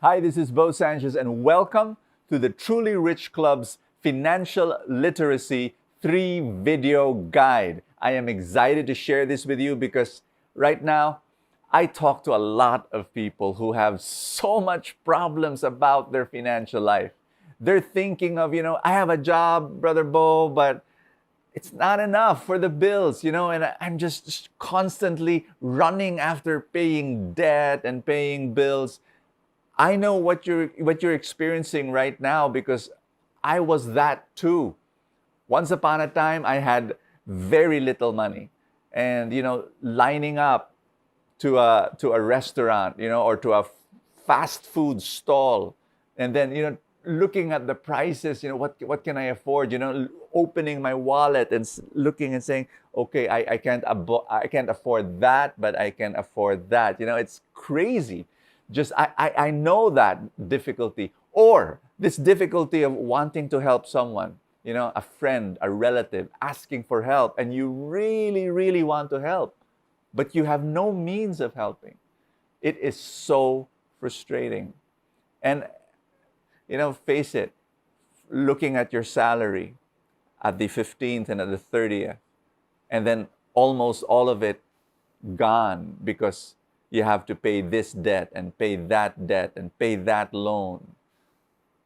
Hi, this is Sanchez, and welcome to the Truly Rich Club's Financial Literacy 3-video guide. I am excited to share this with you because right now, I talk to a lot of people who have so much problems about their financial life. They're thinking of, I have a job, Brother Bo, but it's not enough for the bills, and I'm just constantly running after paying debt and paying bills. I know what you're experiencing right now because I was that too. Once upon a time, I had very little money, and lining up to a restaurant, or to a fast food stall, and then looking at the prices, what can I afford? Opening my wallet and looking and saying, okay, I can't afford that, but I can afford that. It's crazy. Just I know that difficulty, or this difficulty of wanting to help someone, a friend, a relative, asking for help, and you really, really want to help, but you have no means of helping. It is so frustrating. And, face it, looking at your salary at the 15th and at the 30th, and then almost all of it gone because you have to pay this debt and pay that debt and pay that loan.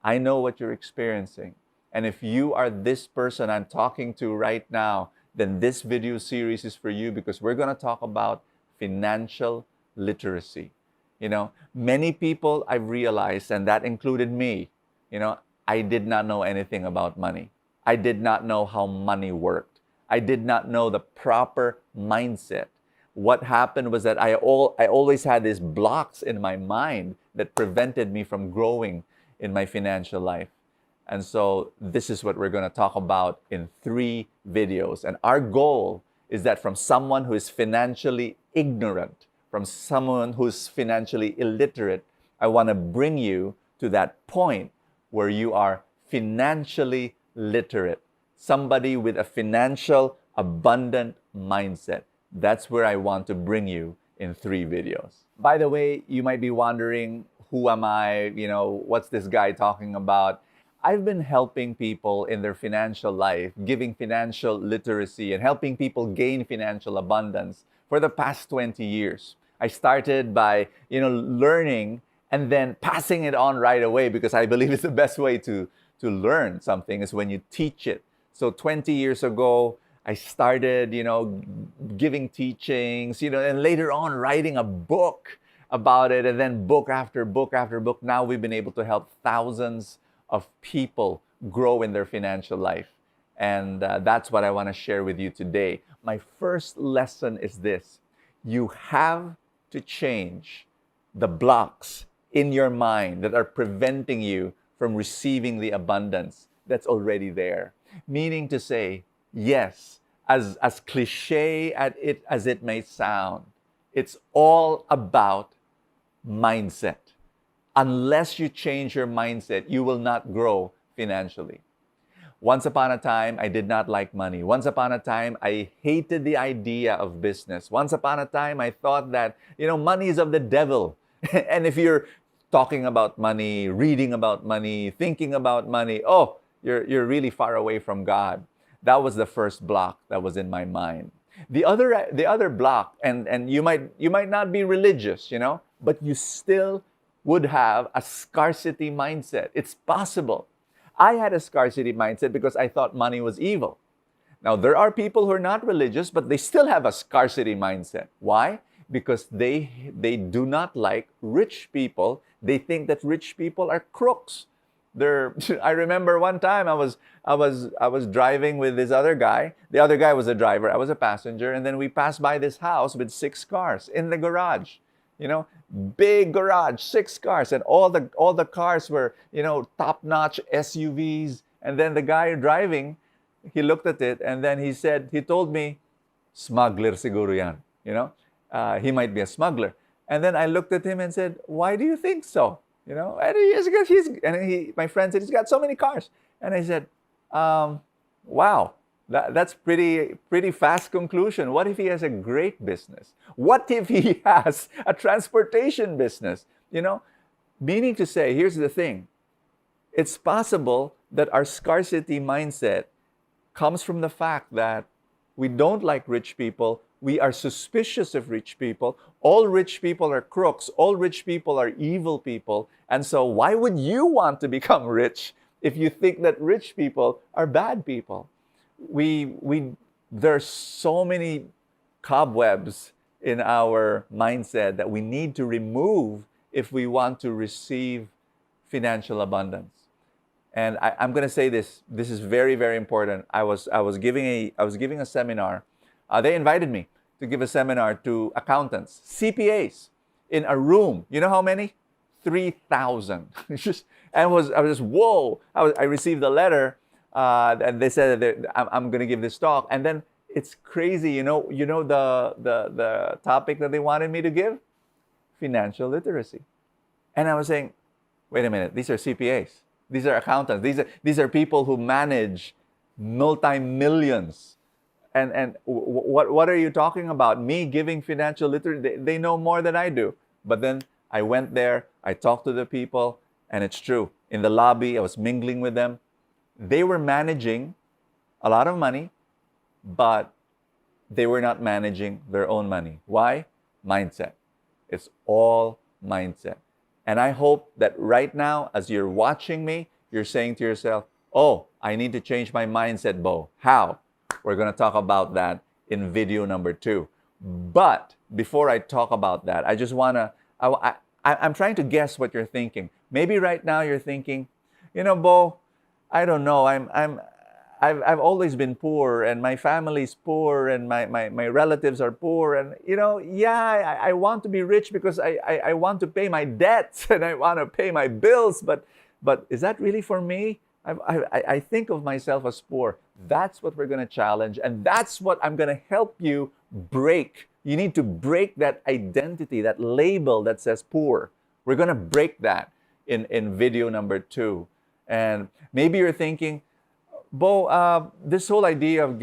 I know what you're experiencing. And if you are this person I'm talking to right now, then this video series is for you because we're going to talk about financial literacy. Many people I've realized, and that included me, I did not know anything about money. I did not know how money worked. I did not know the proper mindset. What happened was that I always had these blocks in my mind that prevented me from growing in my financial life. And so this is what we're going to talk about in 3 videos. And our goal is that from someone who is financially ignorant, from someone who's financially illiterate, I want to bring you to that point where you are financially literate, somebody with a financial abundant mindset. That's where I want to bring you in 3 videos. By the way, you might be wondering, who am I? What's this guy talking about? I've been helping people in their financial life, giving financial literacy and helping people gain financial abundance for the past 20 years. I started by, learning and then passing it on right away because I believe it's the best way to learn something is when you teach it. So 20 years ago, I started, giving teachings, and later on writing a book about it, and then book after book after book. Now we've been able to help thousands of people grow in their financial life. And that's what I want to share with you today. My first lesson is this. You have to change the blocks in your mind that are preventing you from receiving the abundance that's already there. Meaning to say, yes, as cliche as it may sound, it's all about mindset. Unless you change your mindset, you will not grow financially. Once upon a time, I did not like money. Once upon a time, I hated the idea of business. Once upon a time, I thought that, money is of the devil. And if you're talking about money, reading about money, thinking about money, you're really far away from God. That was the first block that was in my mind. The other block, and you might not be religious, but you still would have a scarcity mindset. It's possible. I had a scarcity mindset because I thought money was evil. Now, there are people who are not religious, but they still have a scarcity mindset. Why? Because they do not like rich people. They think that rich people are crooks. I remember one time I was driving with this other guy. The other guy was a driver. I was a passenger, and then we passed by this house with 6 cars in the garage. Big garage, 6 cars, and all the cars were top-notch SUVs. And then the guy driving, he looked at it, and then he told me, "Smuggler siguro yan." He might be a smuggler. And then I looked at him and said, "Why do you think so?" And my friend said, "He's got so many cars." And I said, "Wow, that's pretty fast conclusion. What if he has a great business? What if he has a transportation business? Meaning to say, here's the thing. It's possible that our scarcity mindset comes from the fact that we don't like rich people. We are suspicious of rich people. All rich people are crooks. All rich people are evil people. And so why would you want to become rich if you think that rich people are bad people? There's so many cobwebs in our mindset that we need to remove if we want to receive financial abundance. And I'm going to say this. This is very, very important. I was giving a seminar. They invited me to give a seminar to accountants, CPAs, in a room. You know how many? 3,000. I was just whoa. I received a letter, and they said that I'm going to give this talk. And then it's crazy. You know the topic that they wanted me to give? Financial literacy. And I was saying, wait a minute. These are CPAs. These are accountants. These are people who manage multi-millions. And what are you talking about? Me giving financial literacy? They know more than I do. But then I went there, I talked to the people, and it's true. In the lobby, I was mingling with them. They were managing a lot of money, but they were not managing their own money. Why? Mindset. It's all mindset. And I hope that right now, as you're watching me, you're saying to yourself, oh, I need to change my mindset, Bo. How? We're going to talk about that in video number 2. But before I talk about that, I just want to, I'm trying to guess what you're thinking. Maybe right now you're thinking, Bo, I don't know. I've always been poor, and my family's poor, and my relatives are poor, and I want to be rich because I want to pay my debts and I want to pay my bills, but is that really for me? I think of myself as poor. That's what we're going to challenge, and that's what I'm going to help you break. You need to break that identity, that label that says poor. We're going to break that in video number 2. And maybe you're thinking, Bo, this whole idea of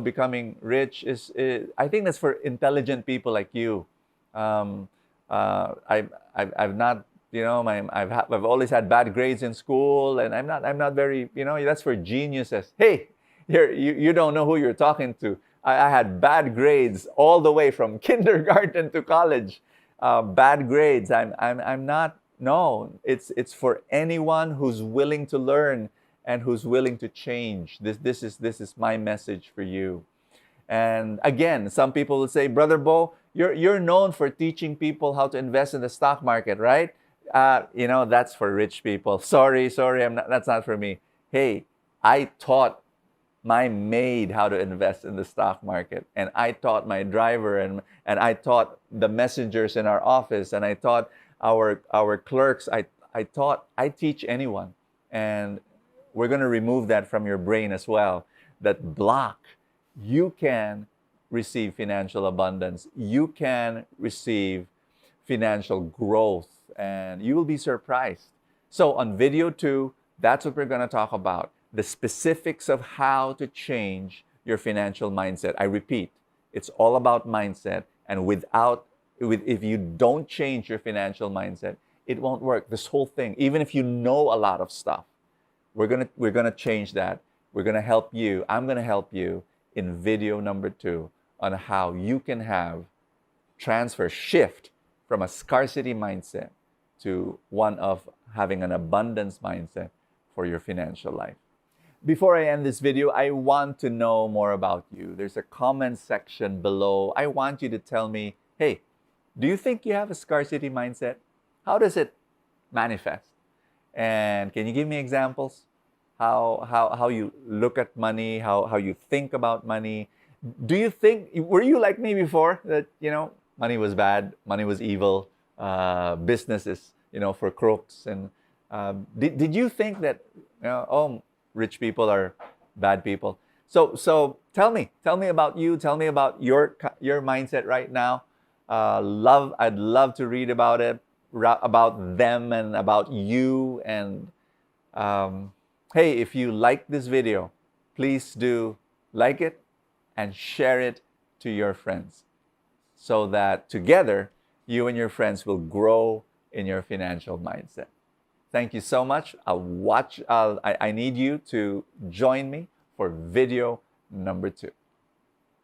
becoming rich I think that's for intelligent people like you. I've not, I've always had bad grades in school, and I'm not very, that's for geniuses. Hey, you don't know who you're talking to. I had bad grades all the way from kindergarten to college. Bad grades. I'm not. No, it's for anyone who's willing to learn and who's willing to change. This is my message for you. And again, some people will say, Brother Bo, you're known for teaching people how to invest in the stock market, right? That's for rich people. Sorry, that's not for me. Hey, I taught my maid how to invest in the stock market, and I taught my driver, and I taught the messengers in our office, and I taught our clerks. I teach anyone. And we're going to remove that from your brain as well, that block. You can receive financial abundance. You can receive financial growth, and you will be surprised. So on video 2, that's what we're going to talk about, the specifics of how to change your financial mindset. I repeat, it's all about mindset, and if you don't change your financial mindset, it won't work. This whole thing, even if you know a lot of stuff, we're gonna change that. We're gonna help you. I'm gonna help you in video number 2 on how you can shift from a scarcity mindset to one of having an abundance mindset for your financial life. Before I end this video, I want to know more about you. There's a comment section below. I want you to tell me, hey, do you think you have a scarcity mindset? How does it manifest? And can you give me examples? How you look at money, how you think about money? Were you like me before, that money was bad, money was evil, business is for crooks, and did you think that rich people are bad people? So tell me about you. Tell me about your mindset right now. I'd love to read about it, about them, and about you. And hey, if you like this video, please do like it and share it to your friends, so that together you and your friends will grow in your financial mindset. Thank you so much. I need you to join me for video number 2.